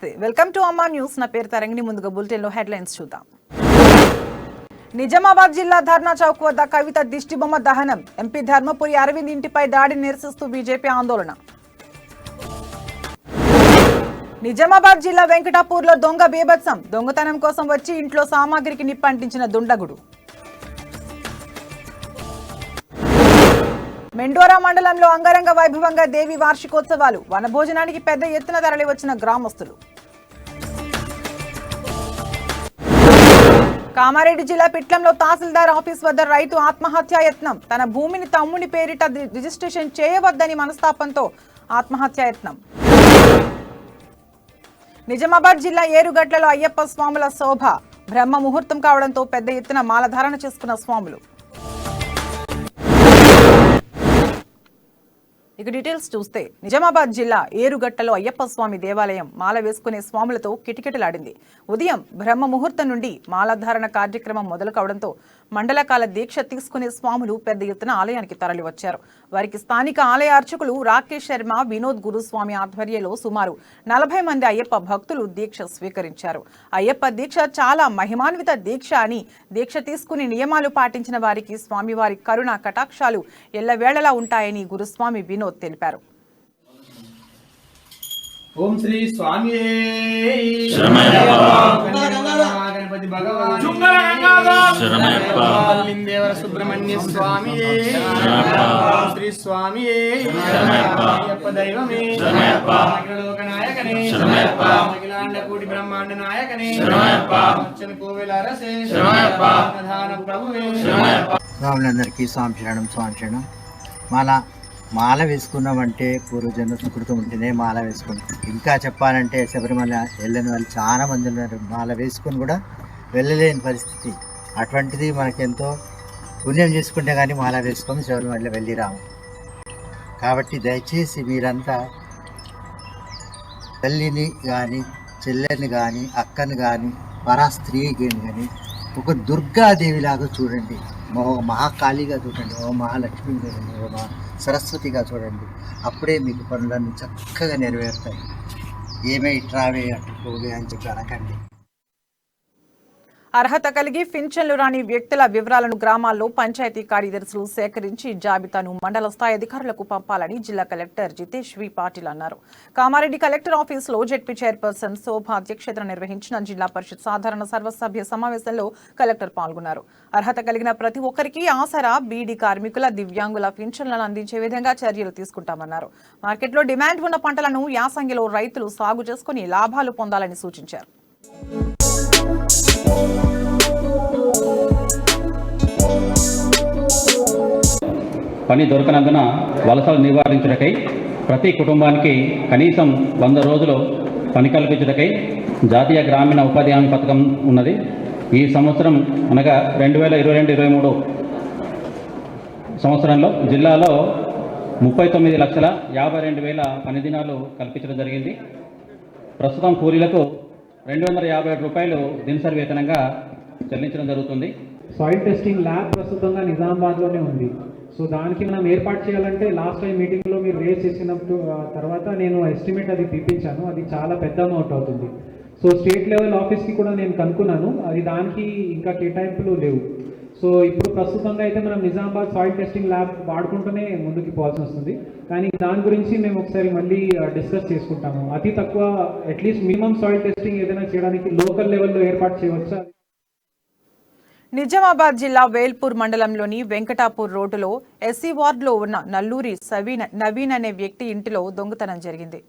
నమస్తే welcome to అమ్మా news నా పేరు తరంగిణి ముందుగా బులెటిన్ లో హెడ్లైన్స్ చూద్దాం నిజామాబాద్ జిల్లా ధర్నా చౌక్ వద్ద కవిత దిష్టిబొమ్మ దహనం ఎంపీ ధర్మపురి అరవింద్ ఇంటిపై దాడిని నిరసిస్తూ బీజేపీ ఆందోళన నిజామాబాద్ జిల్లా వెంకటాపూర్లో దొంగ బీభత్సం దొంగతనం కోసం వచ్చి ఇంట్లో సామాగ్రికి నిప్పంటించిన దుండగుడు మెండోరా మండలంలో అంగరంగ వైభవంగా దేవి వార్షికోత్సవాలు వనభోజనానికి పెద్ద ఎత్తున తరలివచ్చిన గ్రామస్తులు కామారెడ్డి జిల్లా పిట్లంలో తహసీల్దార్ ఆఫీస్ వద్ద రైతు ఆత్మహత్యాయత్నం తన భూమిని తమ్ముని పేరిట రిజిస్ట్రేషన్ చేయవద్దని మనస్తాపంతో ఆత్మహత్యాయత్నం నిజామాబాద్ జిల్లా ఏరుగట్లలో అయ్యప్ప స్వాముల శోభ బ్రహ్మ ముహూర్తం కావడంతో పెద్ద ఎత్తున మాలధారణ చేసుకున్న స్వాములు ఇక డీటెయిల్స్ చూస్తే నిజామాబాద్ జిల్లా ఏరుగట్టలో అయ్యప్ప స్వామి దేవాలయం మాల వేసుకునే స్వాములతో కిటకిటలాడింది ఉదయం బ్రహ్మ ముహూర్తం నుండి మాలధారణ కార్యక్రమం మొదలు కావడంతో మండలకాల దీక్ష తీసుకునే స్వాములు పెద్ద ఎత్తున ఆలయానికి తరలివచ్చారు వారికి స్థానిక ఆలయ అర్చకులు రాకేష్ శర్మ వినోద్ గురుస్వామి ఆధ్వర్యంలో సుమారు 40 మంది అయ్యప్ప భక్తులు దీక్ష స్వీకరించారు అయ్యప్ప దీక్ష చాలా మహిమాన్విత దీక్ష అని దీక్ష తీసుకుని నియమాలు పాటించిన వారికి స్వామివారి కరుణ కటాక్షాలు ఎల్లవేళలా ఉంటాయని గురుస్వామి వినోద్ తెలిపారు ఓం శ్రీ స్వామి గణపతి భగవాన్ దేవర సుబ్రహ్మణ్య స్వామి శ్రీ స్వామి అయ్యప్ప దైవమే లోక నాయకనే అఖిలాండ కోటి బ్రహ్మాండ నాయకనే కోవెల అరసే ప్రధాన ప్రభువే స్వాములందరికీ స్వామి శరణం మాల వేసుకున్నామంటే పూర్వజన్మ సుకృతం ఉంటేనే మాల వేసుకుంటాం. ఇంకా చెప్పాలంటే శబరిమల వెళ్ళని వాళ్ళు చాలా మంది ఉన్నారు. మాల వేసుకొని కూడా వెళ్ళలేని పరిస్థితి. అటువంటిది మనకెంతో పుణ్యం చేసుకుంటే కానీ మాల వేసుకొని శబరిమల వెళ్ళి రాము. కాబట్టి దయచేసి మీరంతా తల్లిని కానీ చెల్లెని కానీ అక్కని కానీ పరాస్త్రీని కానీ ఒక దుర్గాదేవిలాగా చూడండి, మహాకాళిగా చూడండి, ఓ మహాలక్ష్మి చూడండి, ఓ సరస్వతిగా చూడండి. అప్పుడే మీకు పనులన్నీ చక్కగా నెరవేరుతాయి. ఏమే ఇట్రావే అట్టుకోవే అని చెప్పి అనకండి. అర్హత కలిగి పింఛన్లు రాని వ్యక్తుల వివరాలను గ్రామాల్లో పంచాయతీ కార్యదర్శులు సేకరించి జాబితాను మండల స్థాయి అధికారులకు పంపాలని జిల్లా కలెక్టర్ జితేష్ వి పాటిల్ అన్నారు. కామారెడ్డి కలెక్టర్ ఆఫీసులో జెడ్పీ చైర్పర్సన్ శోభ అధ్యక్షతన నిర్వహించిన జిల్లా పరిషత్ సాధారణ సర్వసభ్య సమావేశంలో కలెక్టర్ పాల్గొన్నారు. అర్హత కలిగిన ప్రతి ఒక్కరికి ఆసరా, బీడీ కార్మికుల, దివ్యాంగుల పింఛన్లను అందించే విధంగా చర్యలు తీసుకుంటామన్నారు. మార్కెట్లో డిమాండ్ ఉన్న పంటలను యాసంగిలో రైతులు సాగు చేసుకుని లాభాలు పొందాలని సూచించారు. పని దొరకనందున వలసలు నివారించుటకై ప్రతి కుటుంబానికి కనీసం 100 రోజులు పని కల్పించుటకై జాతీయ గ్రామీణ ఉపాధి హామీ పథకం ఉన్నది. ఈ సంవత్సరం అనగా 2022-23 సంవత్సరంలో జిల్లాలో 39,52,000 పని దినాలు కల్పించడం జరిగింది. ప్రస్తుతం కూలీలకు 257 రూపాయలు దినసరి వేతనంగా చెల్లించడం జరుగుతుంది. సాయిల్ టెస్టింగ్ ల్యాబ్ ప్రస్తుతంగా నిజామాబాద్లోనే ఉంది. సో దానికి మనం ఏర్పాటు చేయాలంటే లాస్ట్ టైం మీటింగ్లో మీరు రేస్ చేసినప్పుడు తర్వాత నేను ఎస్టిమేట్ అది తీపించాను. అది చాలా పెద్ద అమౌంట్ అవుతుంది. సో స్టేట్ లెవెల్ ఆఫీస్కి కూడా నేను కనుక్కున్నాను, అది దానికి ఇంకా కేటాయింపులు లేవు. సో ఇప్పుడు ప్రస్తుతంగా అయితే మనం నిజామాబాద్ సాయిల్ టెస్టింగ్ ల్యాబ్ వాడుకుంటూనే ముందుకు పోవాల్సి వస్తుంది. కానీ దాని గురించి మేము ఒకసారి మళ్ళీ డిస్కస్ చేసుకుంటాము. అతి తక్కువ అట్లీస్ట్ మినిమం సాయిల్ టెస్టింగ్ ఏదైనా చేయడానికి లోకల్ లెవెల్లో ఏర్పాటు చేయవచ్చా? నిజామాబాద్ జిల్లా వేల్పూర్ మండలంలోని వెంకటాపూర్ రోడ్డులో ఎస్సీ వార్డులో ఉన్న నల్లూరి నవీన్ అనే వ్యక్తి ఇంటిలో దొంగతనం జరిగింది.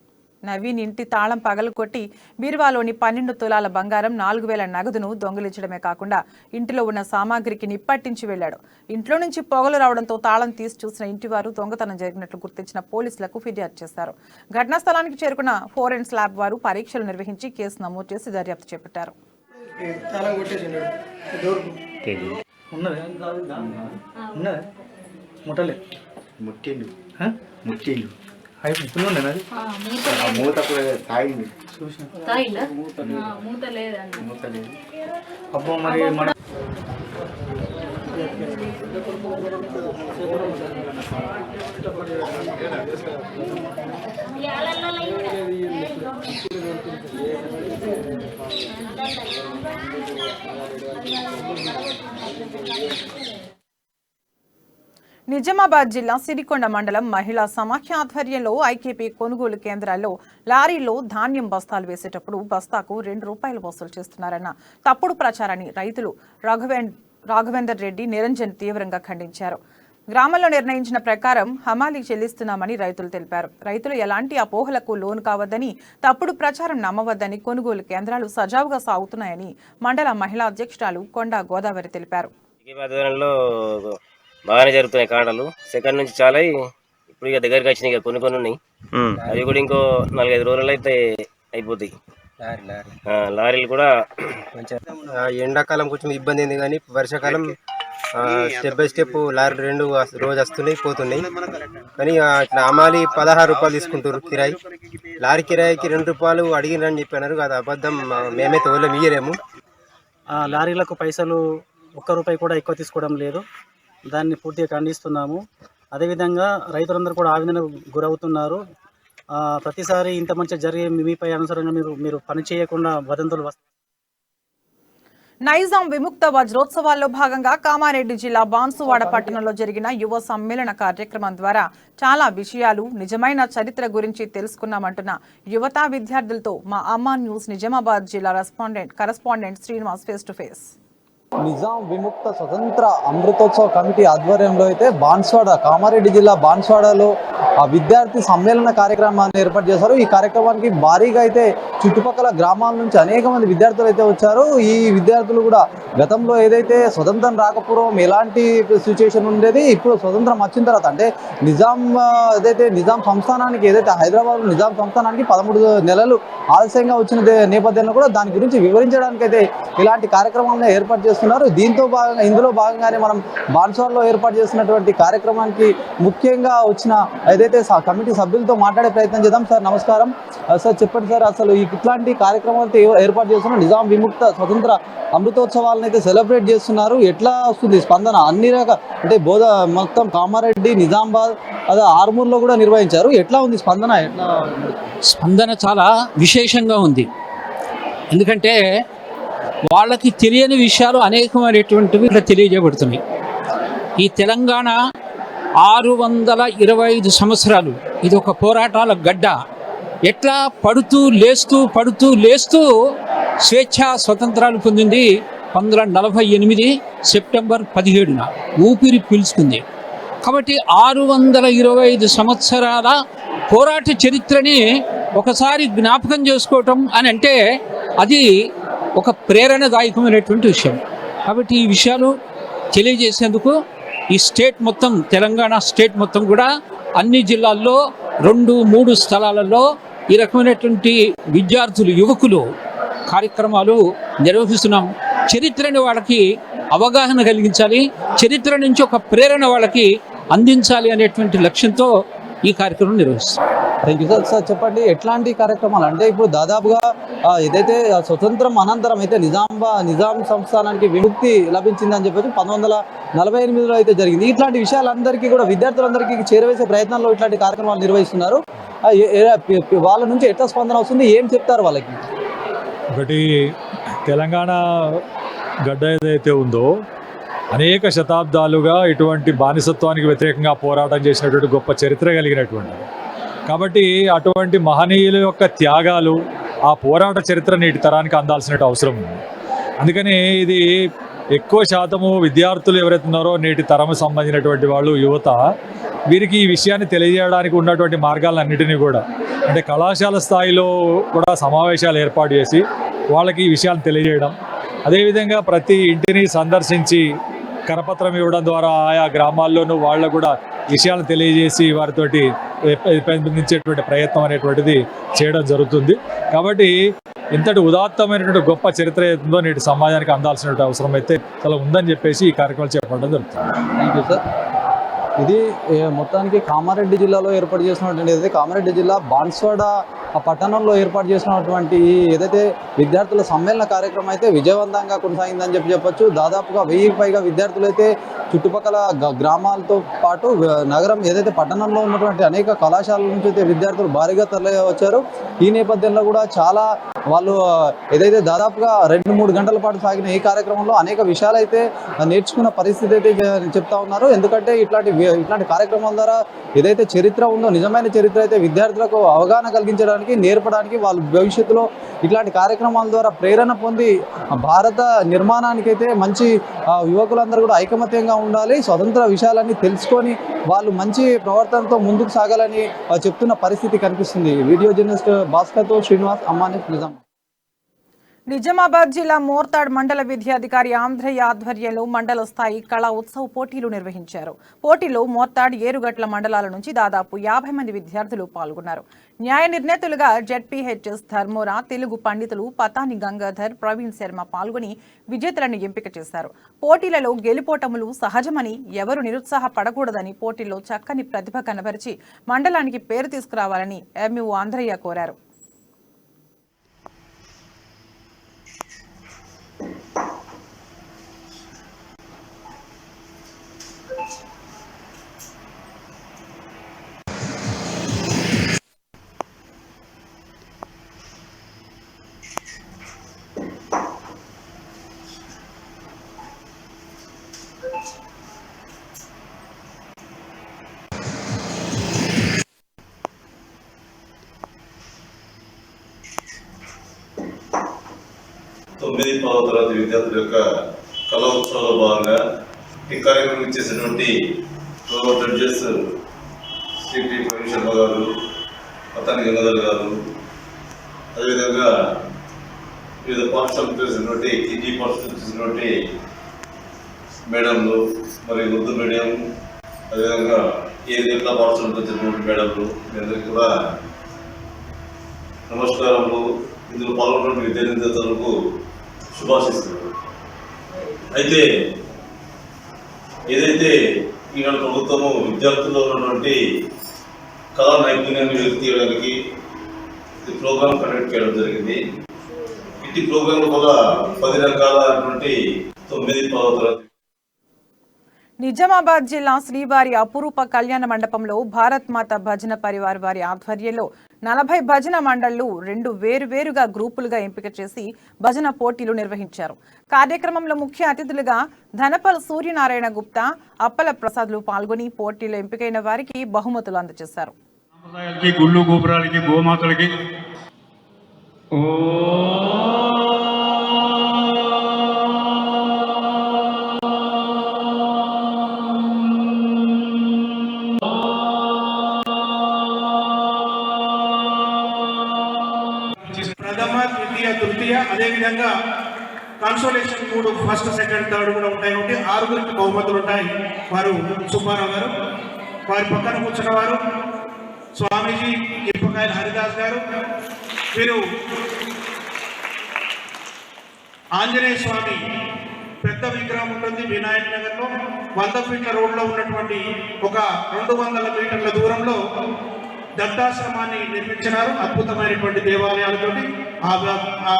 నవీన్ ఇంటి తాళం పగలగొట్టి బీరువాలోని 12 తులాల బంగారం, 4,000 నగదును దొంగిలించడమే కాకుండా ఇంటిలో ఉన్న సామాగ్రికి నిప్పట్టించి వెళ్లాడు. ఇంట్లో నుంచి పొగలు రావడంతో తాళం తీసి చూసిన ఇంటివారు దొంగతనం జరిగినట్లు గుర్తించిన పోలీసులకు ఫిర్యాదు చేశారు. ఘటనా స్థలానికి చేరుకున్న ఫోరెన్స్ ల్యాబ్ వారు పరీక్షలు నిర్వహించి కేసు నమోదు చేసి దర్యాప్తు చేపట్టారు. అబ్బో మరి నిజామాబాద్ జిల్లా సిరికొండ మండలం మహిళా సమాఖ్య ఆధ్వర్యంలో ఐకేపీ కొనుగోలు కేంద్రాల్లో లారీలో ధాన్యం బస్తాలు వేసేటప్పుడు బస్తాకు ₹2 వసూలు చేస్తున్నారన్న తప్పుడు ప్రచారాన్ని రైతులు రాఘవేందర్ రెడ్డి, నిరంజన్ తీవ్రంగా ఖండించారు. గ్రామంలో నిర్ణయించిన ప్రకారం హమాలీ చెల్లిస్తున్నామని రైతులు తెలిపారు. రైతులు ఎలాంటి అపోహలకు లోను కావద్దని, తప్పుడు ప్రచారం నమ్మవద్దని కొనుగోలు కేంద్రాలు సజావుగా సాగుతున్నాయని మండల మహిళా అధ్యక్షురాలు కొండా గోదావరి తెలిపారు. బాగానే జరుగుతున్నాయి కాడలు. సెకండ్ నుంచి చాలా ఇప్పుడు ఇక దగ్గరికి వచ్చినాయి, ఇక కొన్ని ఉన్నాయి. అవి కూడా ఇంకో 4-5 రోజులు అయితే అయిపోతాయి. లారీలు కూడా ఎండాకాలం కొంచెం ఇబ్బంది అయింది, కానీ వర్షాకాలం స్టెప్ బై స్టెప్ లారీ 2 రోజు వస్తున్నాయి పోతున్నాయి. కానీ ఇట్లా అమాలి ₹16 తీసుకుంటారు కిరాయి. లారీ కిరాయికి ₹2 అడిగినని చెప్పినారు. అది అబద్ధం. మేమైతే ఓళ్ళం ఇయ్యలేము. లారీలకు పైసలు ₹1 కూడా ఎక్కువ తీసుకోవడం లేదు. దాన్ని పూర్తిగా ఖండిస్తున్నాము. అదేవిధంగా రైతులందరూ కూడా ఆవేదనకు గురవుతున్నారు. ప్రతిసారి ఇంత మంచి జరిగే మీపై అనుసరంగా మీరు పని చేయకుండా వదంతులు వస్తాయి. నైజాం విముక్త వజ్రోత్సవాల్లో భాగంగా కామారెడ్డి జిల్లా బాన్సువాడ పట్టణంలో జరిగిన యువ సమ్మేళన కార్యక్రమం ద్వారా చాలా విషయాలు, నిజమైన చరిత్ర గురించి తెలుసుకున్నామంటున్న యువతా విద్యార్థులతో మా అమ్మా న్యూస్ నిజామాబాద్ జిల్లా correspondent Srinivas face to face. Nizam విముక్త స్వతంత్ర అమృతోత్సవ కమిటీ ఆధ్వర్యంలో అయితే బాన్స్వాడ, కామారెడ్డి జిల్లా బాన్స్వాడలో విద్యార్థి సమ్మేళన కార్యక్రమాన్ని ఏర్పాటు చేశారు. ఈ కార్యక్రమానికి భారీగా అయితే చుట్టుపక్కల గ్రామాల నుంచి అనేక మంది విద్యార్థులు అయితే వచ్చారు. ఈ విద్యార్థులు కూడా గతంలో ఏదైతే స్వతంత్రం రాకపూర్వం ఎలాంటి సిచ్యువేషన్ ఉండేది, ఇప్పుడు స్వతంత్రం వచ్చిన తర్వాత అంటే నిజాం సంస్థానానికి ఏదైతే హైదరాబాద్ నిజాం సంస్థానానికి 13 నెలలు ఆలస్యంగా వచ్చిన నేపథ్యంలో కూడా దాని గురించి వివరించడానికి అయితే ఇలాంటి కార్యక్రమాలను ఏర్పాటు చేస్తున్నారు. ఇందులో భాగంగానే మనం బాన్స్వాడలో ఏర్పాటు చేసినటువంటి కార్యక్రమానికి ముఖ్యంగా వచ్చిన ఏదైతే కమిటీ సభ్యులతో మాట్లాడే ప్రయత్నం చేద్దాం. సార్ నమస్కారం. సార్ చెప్పండి సార్, అసలు ఇట్లాంటి కార్యక్రమాలతో ఏర్పాటు చేస్తున్నారు, నిజాం విముక్త స్వతంత్ర అమృతోత్సవాలను అయితే సెలబ్రేట్ చేస్తున్నారు. ఎట్లా వస్తుంది స్పందన? అన్ని రకాల అంటే మొత్తం కామారెడ్డి, నిజామాబాద్, అదే ఆర్మూర్లో కూడా నిర్వహించారు. ఎట్లా ఉంది స్పందన? స్పందన చాలా విశేషంగా ఉంది. ఎందుకంటే వాళ్ళకి తెలియని విషయాలు అనేకమైనటువంటివి ఇక్కడ తెలియజేయబడుతున్నాయి. ఈ తెలంగాణ 625 సంవత్సరాలు ఇది ఒక పోరాటాల గడ్డ. ఎట్లా పడుతూ లేస్తూ స్వేచ్ఛా స్వతంత్రాలు పొందింది 1948 సెప్టెంబర్ 17న ఊపిరి పీల్చుకుంది. కాబట్టి 625 సంవత్సరాల పోరాట చరిత్రని ఒకసారి జ్ఞాపకం చేసుకోవటం అని అంటే అది ఒక ప్రేరణదాయకమైనటువంటి విషయం. కాబట్టి ఈ విషయాలు తెలియజేసేందుకు ఈ స్టేట్ మొత్తం, తెలంగాణ స్టేట్ మొత్తం కూడా అన్ని జిల్లాల్లో 2-3 స్థలాలలో ఈ రకమైనటువంటి విద్యార్థులు, యువకులు కార్యక్రమాలు నిర్వహిస్తున్నాం. చరిత్రని వాళ్ళకి అవగాహన కలిగించాలి, చరిత్ర నుంచి ఒక ప్రేరణ వాళ్ళకి అందించాలి అనేటువంటి లక్ష్యంతో ఈ కార్యక్రమం నిర్వహిస్తాం. Thank you sir. సార్ చెప్పండి, ఎట్లాంటి కార్యక్రమాలు అంటే ఇప్పుడు దాదాపుగా ఏదైతే స్వతంత్రం అనంతరం అయితే నిజాం సంస్థానానికి విముక్తి లభించిందని చెప్పేసి 1948లో అయితే జరిగింది. ఇట్లాంటి విషయాలందరికీ కూడా విద్యార్థులందరికీ చేరవేసే ప్రయత్నంలో ఇట్లాంటి కార్యక్రమాలు నిర్వహిస్తున్నారు. వాళ్ళ నుంచి ఎట్లా స్పందన వస్తుంది, ఏం చెప్తారు వాళ్ళకి? ఒకటి, తెలంగాణ గడ్డ ఏదైతే ఉందో అనేక శతాబ్దాలుగా ఇటువంటి బానిసత్వానికి వ్యతిరేకంగా పోరాటం చేసినటువంటి గొప్ప చరిత్ర కలిగినటువంటిది. కాబట్టి అటువంటి మహనీయుల యొక్క త్యాగాలు, ఆ పోరాట చరిత్ర నేటి తరానికి అందాల్సిన అవసరం ఉంది. అందుకని ఇది ఎక్కువ శాతము విద్యార్థులు ఎవరైతే ఉన్నారో నేటి తరం సంబంధించినటువంటి వాళ్ళు, యువత, వీరికి ఈ విషయాన్ని తెలియజేయడానికి ఉన్నటువంటి మార్గాలన్నిటినీ కూడా అంటే కళాశాల స్థాయిలో కూడా సమావేశాలు ఏర్పాటు చేసి వాళ్ళకి ఈ విషయాన్ని తెలియజేయడం, అదేవిధంగా ప్రతి ఇంటిని సందర్శించి కరపత్రం ఇవ్వడం ద్వారా ఆయా గ్రామాల్లోనూ వాళ్ళకు కూడా విషయాలను తెలియజేసి వారితోటి పెంపొందించేటువంటి ప్రయత్నం అనేటువంటిది చేయడం జరుగుతుంది. కాబట్టి ఇంతటి ఉదాత్తమైనటువంటి గొప్ప చరిత్ర ఏదో నేటి సమాజానికి అందాల్సిన అవసరం అయితే చాలా ఉందని చెప్పేసి ఈ కార్యక్రమాలు చేపట్టడం జరుగుతుంది. Thank you sir. ఇది మొత్తానికి కామారెడ్డి జిల్లాలో ఏర్పాటు చేసినటువంటి ఏదైతే కామారెడ్డి జిల్లా బాన్స్వాడ పట్టణంలో ఏర్పాటు చేసినటువంటి ఏదైతే విద్యార్థుల సమ్మేళన కార్యక్రమం అయితే విజయవంతంగా కొనసాగిందని చెప్పొచ్చు. దాదాపుగా 1000కి పైగా విద్యార్థులు అయితే చుట్టుపక్కల గ్రామాలతో పాటు నగరం ఏదైతే పట్టణంలో ఉన్నటువంటి అనేక కళాశాలల నుంచి అయితే విద్యార్థులు భారీగా తరలి వచ్చారు. ఈ నేపథ్యంలో కూడా చాలా వాళ్ళు ఏదైతే దాదాపుగా 2-3 గంటల పాటు సాగిన ఈ కార్యక్రమంలో అనేక విషయాలు అయితే నేర్చుకున్న పరిస్థితి అయితే చెప్తా ఉన్నారు. ఎందుకంటే ఇట్లాంటి కార్యక్రమాల ద్వారా ఏదైతే చరిత్ర ఉందో నిజమైన చరిత్ర అయితే విద్యార్థులకు అవగాహన కలిగించడానికి నేర్పడానికి వాళ్ళు భవిష్యత్తులో ఇట్లాంటి కార్యక్రమాల ద్వారా ప్రేరణ పొంది భారత నిర్మాణానికి అయితే మంచి యువకులందరూ కూడా ఐకమత్యంగా ఉండాలి, స్వతంత్ర విషయాలన్నీ తెలుసుకొని వాళ్ళు మంచి ప్రవర్తనతో ముందుకు సాగాలని చెప్తున్న పరిస్థితి కనిపిస్తుంది. వీడియో జర్నలిస్ట్ భాస్కర్తో శ్రీనివాస్, అమ్మాని, నిజాం. నిజామాబాద్ జిల్లా మోర్తాడ్ మండల విద్యాధికారి ఆంధ్రయ్య ఆధ్వర్యంలో మండల స్థాయి కళా ఉత్సవ పోటీలు నిర్వహించారు. పోటీలో మోర్తాడ్, ఏరుగట్ల మండలాల నుంచి దాదాపు 50 మంది విద్యార్థులు పాల్గొన్నారు. న్యాయ నిర్ణేతలుగా జెడ్పీహెచ్ఎస్ ధర్మోరా, తెలుగు పండితులు పతాని గంగాధర్, ప్రవీణ్ శర్మ పాల్గొని విజేతలను ఎంపిక చేశారు. పోటీలలో గెలుపోటములు సహజమని, ఎవరు నిరుత్సాహపడకూడదని, పోటీల్లో చక్కని ప్రతిభ కనబరిచి మండలానికి పేరు తీసుకురావాలని ఎంఈఓ ఆంధ్రయ్య కోరారు. తొమ్మిది 10వ తరగతి విద్యార్థుల యొక్క కళా ఉత్సవంలో భాగంగా ఈ కార్యక్రమం ఇచ్చేసినటువంటి గౌరవ జడ్జెస్ శ్రీ ప్రవీణ్ శర్మ గారు, పతాని గంగాధర్ గారు, అదేవిధంగా వివిధ పాఠశాలకు చేసినటువంటి కేజీ పాఠశాలకు చేసినటువంటి మేడంలు, మరియు ఉర్దూ మీడియం, అదేవిధంగా ఏరియా పాఠశాలకు వచ్చినటువంటి మేడంలు, మీ అందరికీ కూడా నమస్కారములు. ఇందులో పాల్గొన్న విద్యార్థులకు శుభాశిస్తున్నారు. అయితే ఏదైతే ఈనాడు ప్రభుత్వము విద్యార్థుల్లో ఉన్నటువంటి కళా నైపుణ్యాన్ని వెలికి తీయడానికి ఈ ప్రోగ్రాం కండక్ట్ చేయడం జరిగింది. ఇట్టి ప్రోగ్రాంలో కూడా 10 రకాలైనటువంటి 9, 10వ తరగతి. నిజామాబాద్ జిల్లా శ్రీవారి అపురూప కళ్యాణ మండపంలో భారత్ మాత భజన పరివార్ వారి ఆధ్వర్యంలో 40 భజన మండళ్లు 2 వేరువేరుగా గ్రూపులుగా ఎంపిక చేసి భజన పోటీలు నిర్వహించారు. కార్యక్రమంలో ముఖ్య అతిథులుగా ధనపల్ సూర్యనారాయణ గుప్తా, అప్పల ప్రసాద్లు పాల్గొని పోటీలో ఎంపికైన వారికి బహుమతులు అందజేశారు. గుళ్ళు గోపురాలకి, గోమాతలకి ప్రథమ, ద్వితీయ, తృతీయ, అదేవిధంగా కన్సోలేషన్ 3 ఫస్ట్, సెకండ్, థర్డ్ కూడా ఉంటాయి. కాబట్టి 6 బహుమతులు ఉంటాయి. వారు సుబ్బారావు గారు, వారి పక్కన కూర్చున్న వారు స్వామీజీ ఇప్పకాయల హరిదాస్ గారు. వీరు ఆంజనేయ స్వామి పెద్ద విగ్రహం ఉంటుంది వినాయక్ నగర్లో, 100 ఫీట్ల రోడ్లో ఉన్నటువంటి ఒక 200 మీటర్ల దూరంలో దత్తాశ్రమాన్ని నిర్మించినారు. అద్భుతమైనటువంటి దేవాలయాలతో ఆ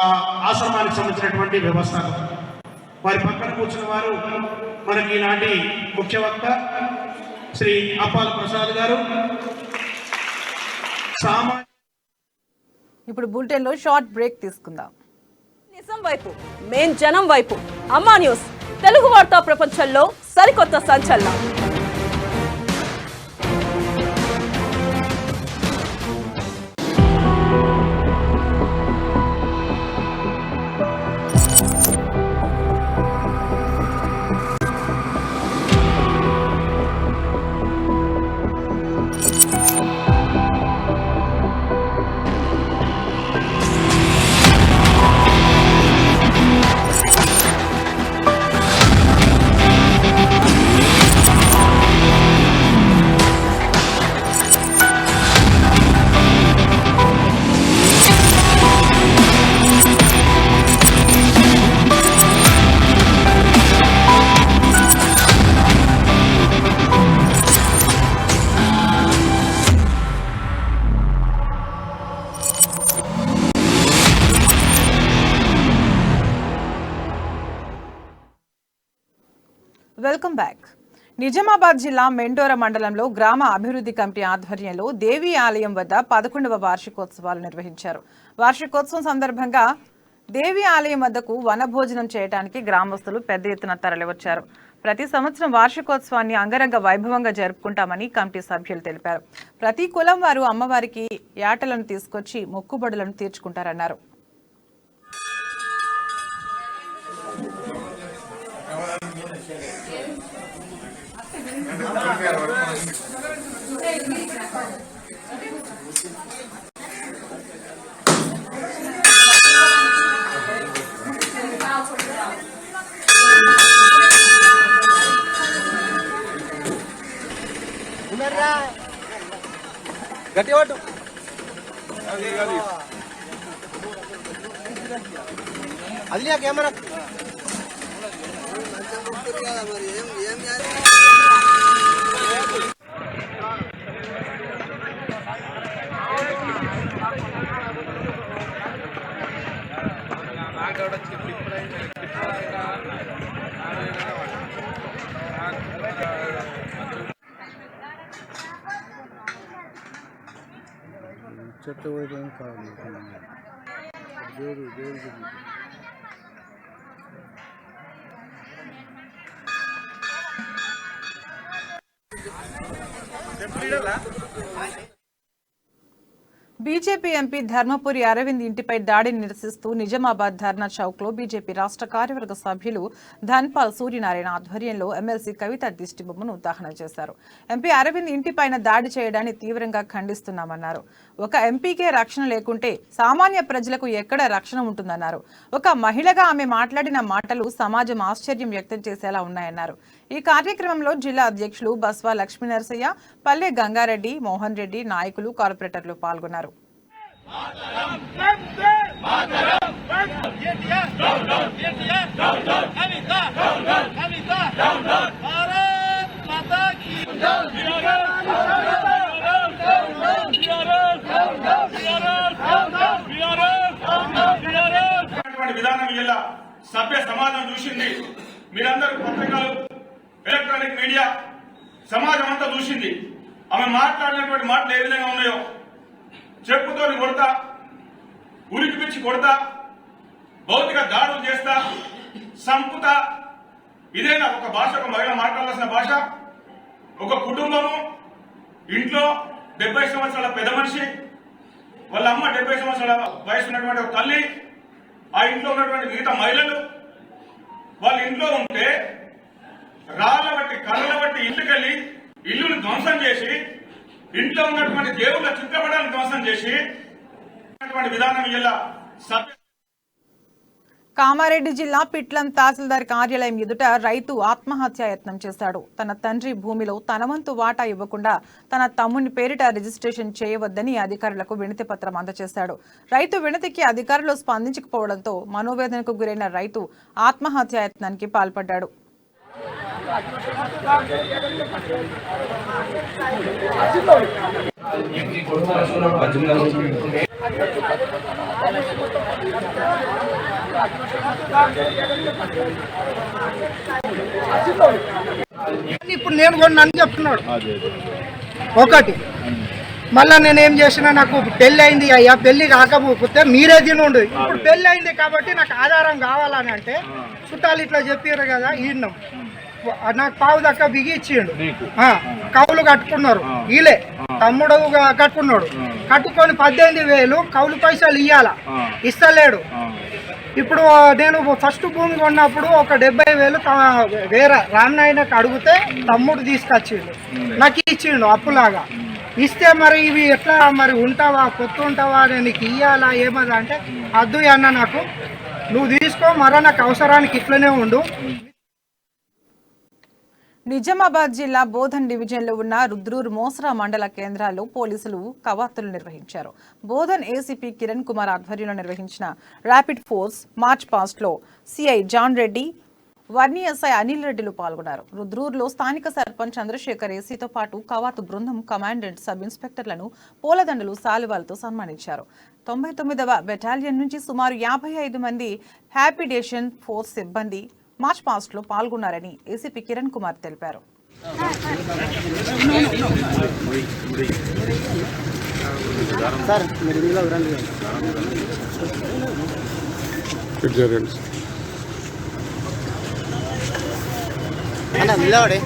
ఆశ్రమానికి సంబంధించినటువంటి వ్యవస్థ. వారి పక్కన కూర్చున్న వారు మనకి ఈనాటి ముఖ్య వక్త శ్రీ అప్పాల ప్రసాద్ గారు. ఇప్పుడు బులెటిన్ లో షార్ట్ బ్రేక్ తీసుకుందాం. నిజం వైపు, మేం జనం వైపు. అమ్మా న్యూస్, తెలుగు వార్తా ప్రపంచంలో సరికొత్త సంచలనం. Welcome back. నిజామాబాద్ జిల్లా మెండోర మండలంలో గ్రామ అభివృద్ధి కమిటీ ఆధ్వర్యంలో దేవీ ఆలయం వద్ద 11వ వార్షికోత్సవాలు నిర్వహించారు. వార్షికోత్సవం సందర్భంగా దేవీ ఆలయం వద్దకు వనభోజనం చేయడానికి గ్రామస్తులు పెద్ద ఎత్తున తరలివచ్చారు. ప్రతి సంవత్సరం వార్షికోత్సవాన్ని అంగరంగ వైభవంగా జరుపుకుంటామని కమిటీ సభ్యులు తెలిపారు. ప్రతి కులం వారు అమ్మవారికి యాటలను తీసుకొచ్చి మొక్కుబడులను తీర్చుకుంటారన్నారు. అది కెమెరా చెట్టు వైపు కావాలి బీజేపీ ఎంపీ ధర్మపురి అరవింద్ ఇంటిపై దాడిని నిరసిస్తూ నిజామాబాద్ ధర్నా చౌక్ లో బీజేపీ రాష్ట్ర కార్యవర్గ సభ్యులు ధన్పాల్ సూర్యనారాయణ ఆధ్వర్యంలో ఎమ్మెల్సీ కవిత దిష్టిబొమ్మను దహనం చేశారు. ఎంపీ అరవింద్ ఇంటిపైన దాడి చేయడాన్ని తీవ్రంగా ఖండిస్తున్నామన్నారు. ఒక ఎంపీకే రక్షణ లేకుంటే సామాన్య ప్రజలకు ఎక్కడ రక్షణ ఉంటుందన్నారు. ఒక మహిళగా ఆమె మాట్లాడిన మాటలు సమాజం ఆశ్చర్యం వ్యక్తం చేసేలా ఉన్నాయన్నారు. ఈ కార్యక్రమంలో జిల్లా అధ్యక్షులు బస్వా లక్ష్మీనరసయ్య, పల్లె గంగారెడ్డి, మోహన్ రెడ్డి, నాయకులు, కార్పొరేటర్లు పాల్గొన్నారు. విధానం ఇలా సభ్య సమాజం చూసింది. మీరందరూ పత్రికలు, ఎలక్ట్రానిక్ మీడియా సమాజం అంతా చూసింది. ఆమె మాట్లాడినటువంటి మాటలు ఏ విధంగా ఉన్నాయో, చెప్పుతో కొడతా, ఉరికి పిచ్చి కొడతా, భౌతిక దాడులు చేస్తా, సంపుతా. ఇదేనా ఒక భాష, ఒక మహిళ మాట్లాడాల్సిన భాష? ఒక కుటుంబము, ఇంట్లో 70 సంవత్సరాల పెద్ద మనిషి, వాళ్ళ అమ్మ 70 సంవత్సరాల వయసు ఉన్నటువంటి ఒక తల్లి, ఆ ఇంట్లో ఉన్నటువంటి మిగతా మహిళలు వాళ్ళ ఇంట్లో ఉంటే రాళ్ల బట్టి, కర్రల బట్టి ఇంటికెళ్లి ఇల్లును ధ్వంసం చేసి, ఇంట్లో ఉన్నటువంటి దేవుళ్ళ చిత్రపటాలను ధ్వంసం చేసి విధానం ఇలా కామారెడ్డి జిల్లా పిట్లం తహసీల్దార్ కార్యాలయం ఎదుట రైతు ఆత్మహత్యాయత్నం చేశాడు. తన తండ్రి భూమిలో తన వంతు వాటా ఇవ్వకుండా తన తమ్ముని పేరిట రిజిస్ట్రేషన్ చేయవద్దని అధికారులకు వినతి పత్రం అందజేశాడు. రైతు వినతికి అధికారులు స్పందించకపోవడంతో మనోవేదనకు గురైన రైతు ఆత్మహత్యాయత్నానికి పాల్పడ్డాడు. ఇప్పుడు నేను కొన్నాను చెప్తున్నాడు ఒకటి. మళ్ళా నేనేం చేసినా, నాకు పెళ్లి అయింది అయ్యా, పెళ్లి కాకపోతే మీరే తినుండు. ఇప్పుడు పెళ్లి అయింది కాబట్టి నాకు ఆధారం కావాలని అంటే చుట్టాలు ఇట్లా చెప్పారు కదా, ఈయనం నాకు పావు దక్క బిగి ఇచ్చిండు. కౌలు కట్టుకున్నారు, వీలే తమ్ముడు కట్టుకున్నాడు. కట్టుకొని 18,000 కౌలు పైసలు ఇయ్యాల, ఇస్తలేడు. ఇప్పుడు నేను ఫస్ట్ భూమి కొన్నప్పుడు ఒక 70,000 వేరే రామనాయనకు అడిగితే తమ్ముడు తీసుకొచ్చిండు, నాకు ఇచ్చిండు అప్పులాగా. ఇస్తే మరి ఇవి ఎట్లా మరి ఉంటావా, పొత్తు ఉంటావా, నీకు ఇయ్యాలా ఏమదా అంటే, అద్దు అన్న నాకు, నువ్వు తీసుకో, మరో నాకు అవసరానికి ఇట్లనే ఉండు. నిజామాబాద్ జిల్లా బోధన్ డివిజన్లో ఉన్న రుద్రూర్ మోసరా మండల కేంద్రాల్లో పోలీసులు కవాతులు నిర్వహించారు. బోధన్ ఏసీపీ కిరణ్ కుమార్ ఆధ్వర్యంలో నిర్వహించిన ర్యాపిడ్ ఫోర్స్ మార్చ్ పాస్ట్లో CI John Reddy, Varni SI Anil రెడ్డిలు పాల్గొన్నారు. రుద్రూర్లో స్థానిక సర్పంచ్ చంద్రశేఖర్ ఏసీతో పాటు కవాతు బృందం కమాండెంట్, సబ్ ఇన్స్పెక్టర్లను పూలదండలు, శాలువాలతో సన్మానించారు. 99వ బెటాలియన్ నుంచి సుమారు 55 మంది హ్యాపీడేషన్ ఫోర్స్ సిబ్బంది మార్చ్ పాస్ట్లో పాల్గొన్నారని ఏసీపీ కిరణ్ కుమార్ తెలిపారు. సార్ మీరు ఇందులో రండి. నిలబడే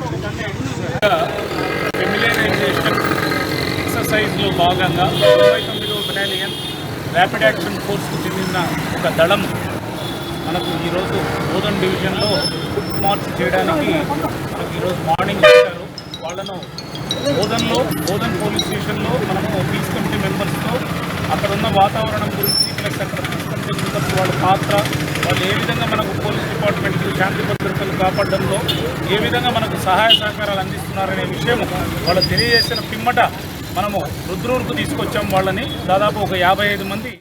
ఫెమిలియరైజేషన్ ఎక్సర్సైజ్లో భాగంగా 99వ బెటాలియన్ ర్యాపిడ్ యాక్షన్ ఫోర్స్కు చెందిన ఒక దళం మనకు ఈరోజు బోధన్ డివిజన్లో ఫుట్ మార్చ్ చేయడానికి మనకు ఈరోజు మార్నింగ్ వచ్చారు. వాళ్ళను బోధన్ పోలీస్ స్టేషన్లో మనము పీస్ కమిటీ మెంబర్స్తో అక్కడ ఉన్న వాతావరణం గురించి ప్లస్ అక్కడ పీస్ కమిటీ మెంబర్స్ వాళ్ళ పాత్ర, వాళ్ళు ఏ విధంగా మనకు పోలీస్ డిపార్ట్మెంట్కి శాంతి భద్రతలు కాపాడడంలో ఏ విధంగా మనకు సహాయ సహకారాలు అందిస్తున్నారనే విషయం వాళ్ళు తెలియజేసిన పిమ్మట మనము రుద్రూరుకు తీసుకొచ్చాం వాళ్ళని. దాదాపు ఒక 55 మంది.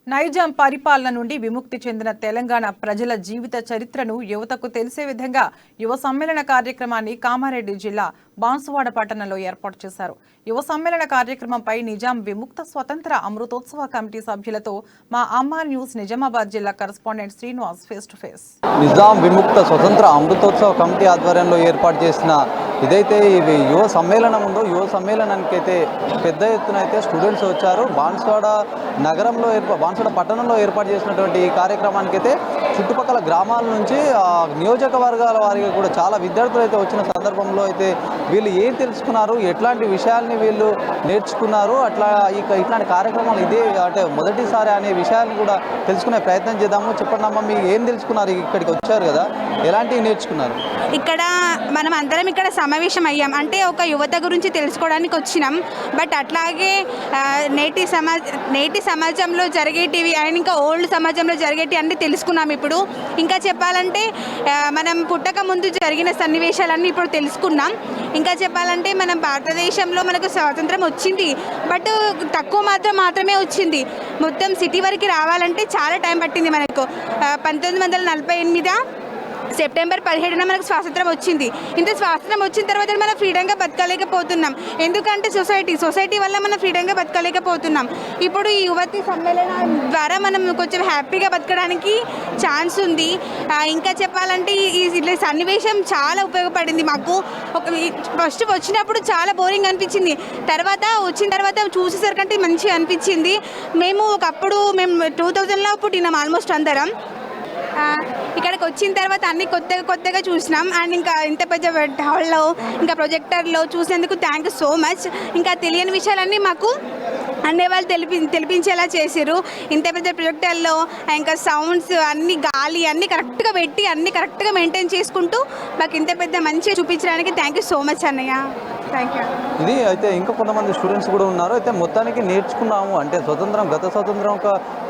నైజాం పరిపాలన నుండి విముక్తి చెందిన తెలంగాణ ప్రజల జీవిత చరిత్రను యువతకు తెలిసే విధంగా యువ సమ్మేళన కార్యక్రమాన్ని కామారెడ్డి జిల్లా బాన్సువాడ పట్టణంలో ఏర్పాటు చేశారు. యువ సమ్మేళన కార్యక్రమంపై నిజాం విముక్త స్వతంత్ర అమృతోత్సవ కమిటీ సభ్యులతో మా అమ్మా న్యూస్ నిజామాబాద్ జిల్లా correspondent Srinivas face to face. Nizam విముక్త స్వతంత్ర అమృతోత్సవ కమిటీ ఆధ్వర్యంలో ఏర్పాటు చేసిన ఇదైతే ఇవి యువ సమ్మేళనం ఉందో యువ సమ్మేళనానికి అయితే పెద్ద ఎత్తున అయితే స్టూడెంట్స్ వచ్చారు. బాన్సువాడ నగరంలో బాన్సువాడ పట్టణంలో ఏర్పాటు చేసినటువంటి ఈ కార్యక్రమానికి అయితే చుట్టుపక్కల గ్రామాల నుంచి నియోజకవర్గాల వారికి కూడా చాలా విద్యార్థులు అయితే వచ్చిన సందర్భంలో అయితే వీళ్ళు ఏం తెలుసుకున్నారు, ఎట్లాంటి విషయాల్ని వీళ్ళు నేర్చుకున్నారు, ఇట్లాంటి కార్యక్రమాలు ఇదే అంటే మొదటిసారి అనే విషయాన్ని కూడా తెలుసుకునే ప్రయత్నం చేద్దాము. చెప్పండి అమ్మ, మీకు ఏం తెలుసుకున్నారు? ఇక్కడికి వచ్చారు కదా, ఎలాంటివి నేర్చుకున్నారు? ఇక్కడ మనం అందరం ఇక్కడ సమావేశం అయ్యాం అంటే ఒక యువత గురించి తెలుసుకోవడానికి వచ్చినాం. బట్ అట్లాగే నేటి సమాజంలో జరిగేటివి అండ్ ఇంకా ఓల్డ్ సమాజంలో జరిగేటివి అన్నీ తెలుసుకున్నాం. ఇప్పుడు ఇంకా చెప్పాలంటే మనం పుట్టక ముందు జరిగిన సన్నివేశాలన్నీ ఇప్పుడు తెలుసుకున్నాం. ఇంకా చెప్పాలంటే మనం భారతదేశంలో మనకు స్వాతంత్రం వచ్చింది, బట్ తక్కువ మాత్రమే వచ్చింది. మొత్తం సిటీ వరకు రావాలంటే చాలా టైం పట్టింది. మనకు 1948 సెప్టెంబర్ 17న మనకు స్వాతంత్రం వచ్చింది. ఇంత స్వాతంత్రం వచ్చిన తర్వాత మనం ఫ్రీడంగా బతకలేకపోతున్నాం. ఎందుకంటే సొసైటీ వల్ల మనం ఫ్రీడంగా బతకలేకపోతున్నాం. ఇప్పుడు ఈ యువతి సమ్మేళనం ద్వారా మనం కొంచెం హ్యాపీగా బతకడానికి ఛాన్స్ ఉంది. ఇంకా చెప్పాలంటే ఈ సన్నివేశం చాలా ఉపయోగపడింది మాకు. ఫస్ట్ వచ్చినప్పుడు చాలా బోరింగ్ అనిపించింది, వచ్చిన తర్వాత చూసేసరికంటే మంచిగా అనిపించింది. మేము 2000లో పుట్టినాం ఆల్మోస్ట్ అందరం. ఇక్కడికి వచ్చిన తర్వాత అన్ని కొత్తగా చూసినాం. అండ్ ఇంకా ఇంత పెద్ద హాల్లో ఇంకా ప్రొజెక్టర్లో చూసేందుకు థ్యాంక్ యూ సో మచ్. ఇంకా తెలియని విషయాలన్నీ మాకు అనే వాళ్ళు తెలిపించేలా చేశారు. ఇంత పెద్ద ప్రొజెక్టర్లో ఇంకా సౌండ్స్ అన్ని గాలి అన్నీ కరెక్ట్గా పెట్టి అన్నీ కరెక్ట్గా మెయింటైన్ చేసుకుంటూ మాకు ఇంత పెద్ద మంచిగా చూపించడానికి థ్యాంక్ యూ సో మచ్ అన్నయ్య. Thank you. ఇది అయితే ఇంకా కొంతమంది స్టూడెంట్స్ కూడా ఉన్నారు. అయితే మొత్తానికి నేర్చుకున్నాము అంటే గత స్వతంత్రం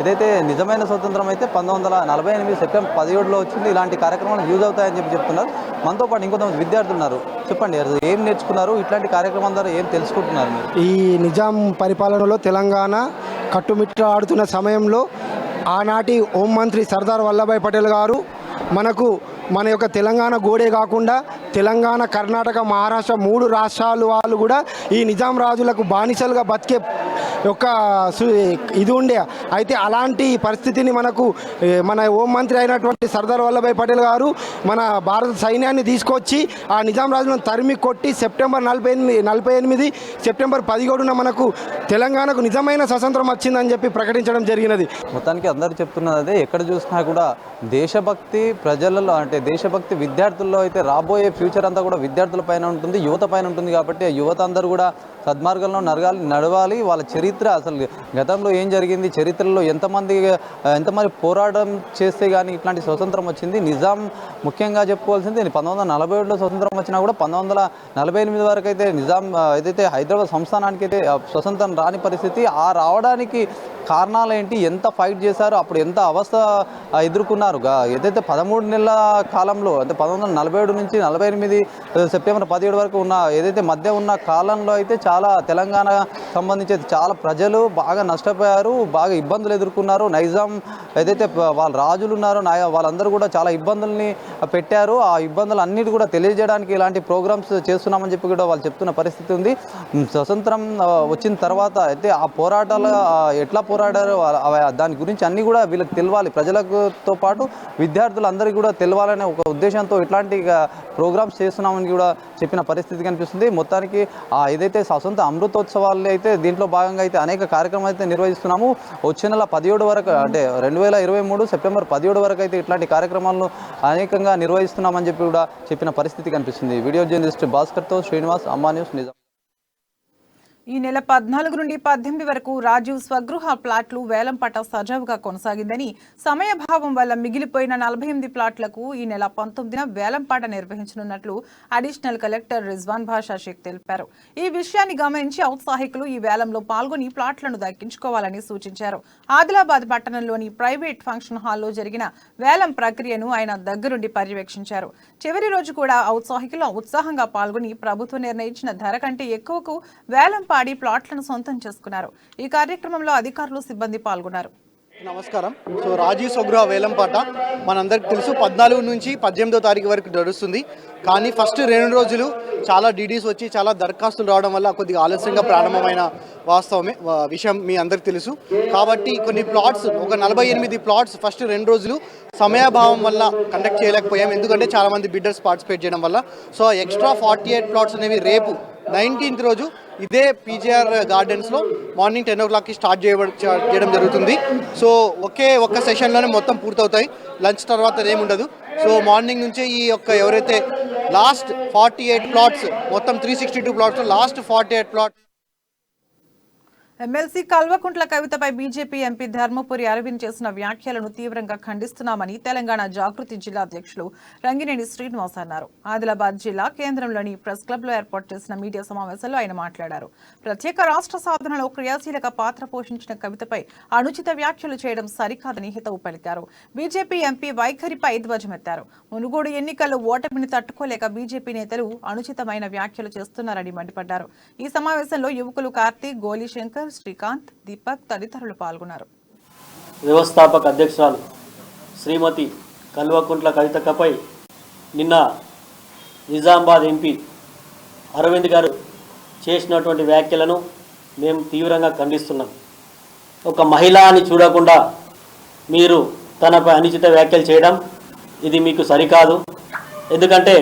ఇదైతే నిజమైన స్వతంత్రం అయితే 1948 సెప్టెంబర్ 17లో వచ్చింది. ఇలాంటి కార్యక్రమాలు యూజ్ అవుతాయని చెప్తున్నారు. మనతో పాటు ఇంకొంతమంది విద్యార్థులు ఉన్నారు. చెప్పండి, ఏం నేర్చుకున్నారు, ఇట్లాంటి కార్యక్రమం ద్వారా ఏం తెలుసుకుంటున్నారు మీరు? ఈ నిజాం పరిపాలనలో తెలంగాణ కట్టుమిట్టాడుతున్న సమయంలో ఆనాటి హోంమంత్రి సర్దార్ వల్లభాయ్ పటేల్ గారు మన యొక్క తెలంగాణ గోడే కాకుండా తెలంగాణ, కర్ణాటక, మహారాష్ట్ర 3 రాష్ట్రాలు వాళ్ళు కూడా ఈ నిజాం రాజులకు బానిసలుగా బతికే యొక్క ఇది ఉండే. అయితే అలాంటి పరిస్థితిని మన హోంమంత్రి అయినటువంటి సర్దార్ వల్లభాయ్ పటేల్ గారు మన భారత సైన్యాన్ని తీసుకొచ్చి ఆ నిజాం రాజులను తరిమి కొట్టి సెప్టెంబర్ 48 సెప్టెంబర్ 17న మనకు తెలంగాణకు నిజమైన స్వతంత్రం వచ్చిందని చెప్పి ప్రకటించడం జరిగినది. మొత్తానికి అందరూ చెప్తున్నది అదే. ఎక్కడ చూసినా కూడా దేశభక్తి ప్రజలలో అంటే దేశభక్తి విద్యార్థుల్లో అయితే రాబోయే ఫ్యూచర్ అంతా కూడా విద్యార్థుల పైన ఉంటుంది, యువత పైన ఉంటుంది. కాబట్టి ఆ యువత అందరూ కూడా సద్మార్గంలో నడవాలి. వాళ్ళ చరిత్ర అసలు గతంలో ఏం జరిగింది, చరిత్రలో ఎంతమంది పోరాటం చేస్తే కానీ ఇట్లాంటి స్వతంత్రం వచ్చింది. నిజాం ముఖ్యంగా చెప్పుకోవాల్సింది 1947లో స్వతంత్రం వచ్చినా కూడా 1948 వరకు అయితే నిజాం ఏదైతే హైదరాబాద్ సంస్థానానికి అయితే స్వతంత్రం రాని పరిస్థితి. రావడానికి కారణాలు ఏంటి, ఎంత ఫైట్ చేశారు, అప్పుడు ఎంత అవస్థ ఎదుర్కొన్నారు. ఏదైతే 13 నెలల కాలంలో అంటే 1947 నుంచి 48 సెప్టెంబర్ 17 వరకు ఉన్న ఏదైతే మధ్య ఉన్న కాలంలో అయితే చాలా చాలా తెలంగాణ సంబంధించి చాలా ప్రజలు బాగా నష్టపోయారు, బాగా ఇబ్బందులు ఎదుర్కొన్నారు. నైజాం ఏదైతే వాళ్ళ రాజులు ఉన్నారో వాళ్ళందరూ కూడా చాలా ఇబ్బందుల్ని పెట్టారు. ఆ ఇబ్బందులు అన్నిటి కూడా తెలియజేయడానికి ఇలాంటి ప్రోగ్రామ్స్ చేస్తున్నామని చెప్పి కూడా వాళ్ళు చెప్తున్న పరిస్థితి ఉంది. స్వతంత్రం వచ్చిన తర్వాత అయితే ఆ పోరాటాలు ఎట్లా పోరాడారో దాని గురించి అన్నీ కూడా వీళ్ళకి తెలవాలి, ప్రజలతో పాటు విద్యార్థులందరికీ కూడా తెలవాలనే ఒక ఉద్దేశంతో ఇట్లాంటి ప్రోగ్రామ్స్ చేస్తున్నామని కూడా చెప్పిన పరిస్థితి కనిపిస్తుంది. మొత్తానికి ఏదైతే స్వతంత్ర అమృతోత్సవాలు అయితే దీంట్లో భాగంగా అయితే అనేక కార్యక్రమాలు అయితే నిర్వహిస్తున్నాము. వచ్చే నెల 17 వరకు అంటే 2023 సెప్టెంబర్ 17 వరకు అయితే ఇట్లాంటి కార్యక్రమాలను అనేకంగా నిర్వహిస్తున్నామని చెప్పి కూడా చెప్పిన పరిస్థితి కనిపిస్తుంది. వీడియో జర్నలిస్ట్ భాస్కర్తో శ్రీనివాస్, అమ్మా న్యూస్, నిజాం. ఈ నెల 14 నుండి 18 వరకు రాజీవ్ స్వగృహ ప్లాట్లు వేలంపాట సజావుగా కొనసాగిందని, సమయభావం వల్ల మిగిలిపోయిన 48 ప్లాట్లకు ఈ నెల 19న వేలంపాట నిర్వహించనున్నట్లు అడిషనల్ కలెక్టర్ రిజ్వాన్ భాషా షేక్ తెలిపారు. ఈ విషయాన్ని గమనించి ఔత్సాహికులు ఈ వేలంలో పాల్గొని ప్లాట్లను దక్కించుకోవాలని సూచించారు. ఆదిలాబాద్ పట్టణంలోని ప్రైవేట్ ఫంక్షన్ హాల్లో జరిగిన వేలం ప్రక్రియను ఆయన దగ్గరుండి పర్యవేక్షించారు. చివరి రోజు కూడా ఔత్సాహికులు ఉత్సాహంగా పాల్గొని ప్రభుత్వం నిర్ణయించిన ధర కంటే ఎక్కువకు వేలం పాడి ప్లాట్లను సొంతం చేసుకున్నారు. ఈ కార్యక్రమంలో అధికారులు, సిబ్బంది పాల్గొన్నారు. నమస్కారం. సో రాజీవ్ స్వగృహ వేలంపాట మనందరికి తెలుసు 14 నుంచి 18వ తారీఖు వరకు నడుస్తుంది. కానీ ఫస్ట్ 2 రోజులు చాలా డీడీస్ వచ్చి చాలా దరఖాస్తులు రావడం వల్ల కొద్దిగా ఆలస్యంగా ప్రారంభమైన విషయం మీ అందరికి తెలుసు. కాబట్టి కొన్ని ప్లాట్స్, ఒక 48 ప్లాట్స్ ఫస్ట్ 2 రోజులు సమయాభావం వల్ల కండక్ట్ చేయలేకపోయాం, ఎందుకంటే చాలామంది బిడ్డర్స్ పార్టిసిపేట్ చేయడం వల్ల. సో ఎక్స్ట్రా 48 ప్లాట్స్ అనేవి రేపు 19th రోజు ఇదే పీజీఆర్ గార్డెన్స్లో మార్నింగ్ 10 o'clockకి స్టార్ట్ చేయడం జరుగుతుంది. సో ఒక్క సెషన్లోనే మొత్తం పూర్తవుతాయి, లంచ్ తర్వాత ఏముండదు. సో మార్నింగ్ నుంచే ఈ ఎవరైతే లాస్ట్ 48 ప్లాట్స్, మొత్తం 362 plots, last 48 plots. MLC Kalvakuntla కవితపై బీజేపీ ఎంపీ ధర్మపురి అరవింద్ చేసిన వ్యాఖ్యలను తీవ్రంగా ఖండిస్తున్నామని తెలంగాణ జాగృతి జిల్లా అధ్యక్షులు రంగినేని శ్రీనివాస్ అన్నారు. ఆదిలాబాద్ జిల్లా కేంద్రంలోని ప్రెస్ క్లబ్లో ఏర్పాటు చేసిన మీడియా సమావేశంలో ఆయన మాట్లాడారు. ప్రత్యేక రాష్ట్ర సాధనలో క్రియాశీలక పాత్ర పోషించిన కవితపై అనుచిత వ్యాఖ్యలు చేయడం సరికాదని హితవు పలికారు. బీజేపీ ఎంపీ వైఖరిపై ధ్వజమెత్తారు. మునుగోడు ఎన్నికల్లో ఓటమిని తట్టుకోలేక బీజేపీ నేతలు అనుచితమైన వ్యాఖ్యలు చేస్తున్నారని మండిపడ్డారు. ఈ సమావేశంలో యువకులు కార్తీక్, గోలి శంకర్, శ్రీకాంత్, దీపక్ తదితరులు పాల్గొన్నారు. వ్యవస్థాపక అధ్యక్షురాలు శ్రీమతి కల్వకుంట్ల కవితపై నిన్న నిజామాబాద్ ఎంపీ అరవింద్ గారు చేసినటువంటి వ్యాఖ్యలను మేము తీవ్రంగా ఖండిస్తున్నాం. ఒక మహిళ అని చూడకుండా మీరు తనపై అనుచిత వ్యాఖ్యలు చేయడం ఇది మీకు సరికాదు. ఎందుకంటే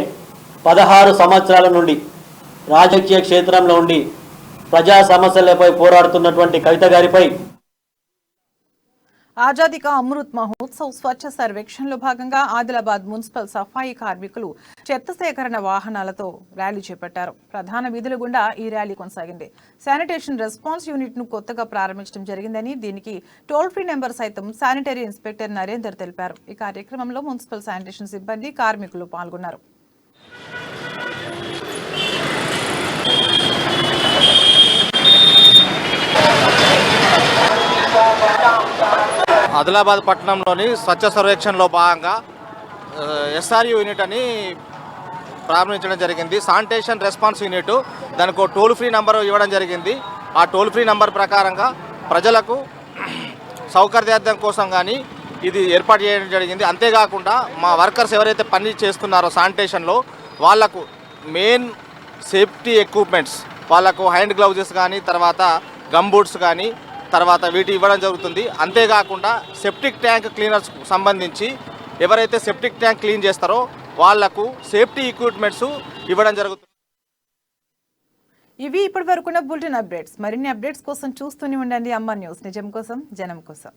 16 సంవత్సరాల నుండి రాజకీయ క్షేత్రంలో ఉండి ప్రజా సమస్యలపై పోరాడుతున్నటువంటి కవిత గారిపై ఆజాదీ కా అమృత్ మహోత్సవ్ స్వచ్ఛ సర్వేక్షణలో భాగంగా ఆదిలాబాద్ మున్సిపల్ సఫాయి కార్మికులు చెత్త సేకరణ వాహనాలతో ర్యాలీ చేపట్టారు. ప్రధాన వీధుల గుండా ఈ ర్యాలీ కొనసాగింది. శానిటేషన్ రెస్పాన్స్ యూనిట్ ను కొత్తగా ప్రారంభించడం జరిగిందని, దీనికి టోల్ ఫ్రీ నెంబర్ సైతం శానిటరీ ఇన్స్పెక్టర్ నరేందర్ తెలిపారు. ఈ కార్యక్రమంలో మున్సిపల్ శానిటేషన్ సిబ్బంది, కార్మికులు పాల్గొన్నారు. ఆదిలాబాద్ పట్టణంలోని స్వచ్ఛ సర్వేక్షణలో భాగంగా ఎస్ఆర్యు యూనిట్ అని ప్రారంభించడం జరిగింది. శానిటేషన్ రెస్పాన్స్ యూనిట్, దానికి ఒక టోల్ ఫ్రీ నెంబర్ ఇవ్వడం జరిగింది. ఆ టోల్ ఫ్రీ నెంబర్ ప్రకారంగా ప్రజలకు సౌకర్యార్థం కోసం కానీ ఇది ఏర్పాటు చేయడం జరిగింది. అంతేకాకుండా మా వర్కర్స్ ఎవరైతే పని చేస్తున్నారో శానిటేషన్లో వాళ్లకు మెయిన్ సేఫ్టీ ఎక్విప్మెంట్స్, వాళ్లకు హ్యాండ్ గ్లౌజెస్ కానీ, తర్వాత గమ్ బూట్స్ కానీ, తర్వాత వీటి ఇవ్వడం జరుగుతుంది. అంతేకాకుండా సెప్టిక్ ట్యాంక్ క్లీనర్స్ సంబంధించి ఎవరైతే సెప్టిక్ ట్యాంక్ క్లీన్ చేస్తారో వాళ్లకు సేఫ్టీ ఎక్విప్మెంట్స్ ఇవ్వడం జరుగుతుంది. ఇవి ఇప్పటి వరకున్న బులెటిన్ అప్డేట్స్. మరిన్ని అప్డేట్స్ కోసం చూస్తూనే ఉండండి అమ్మ న్యూస్, నిజం కోసం జనం కోసం.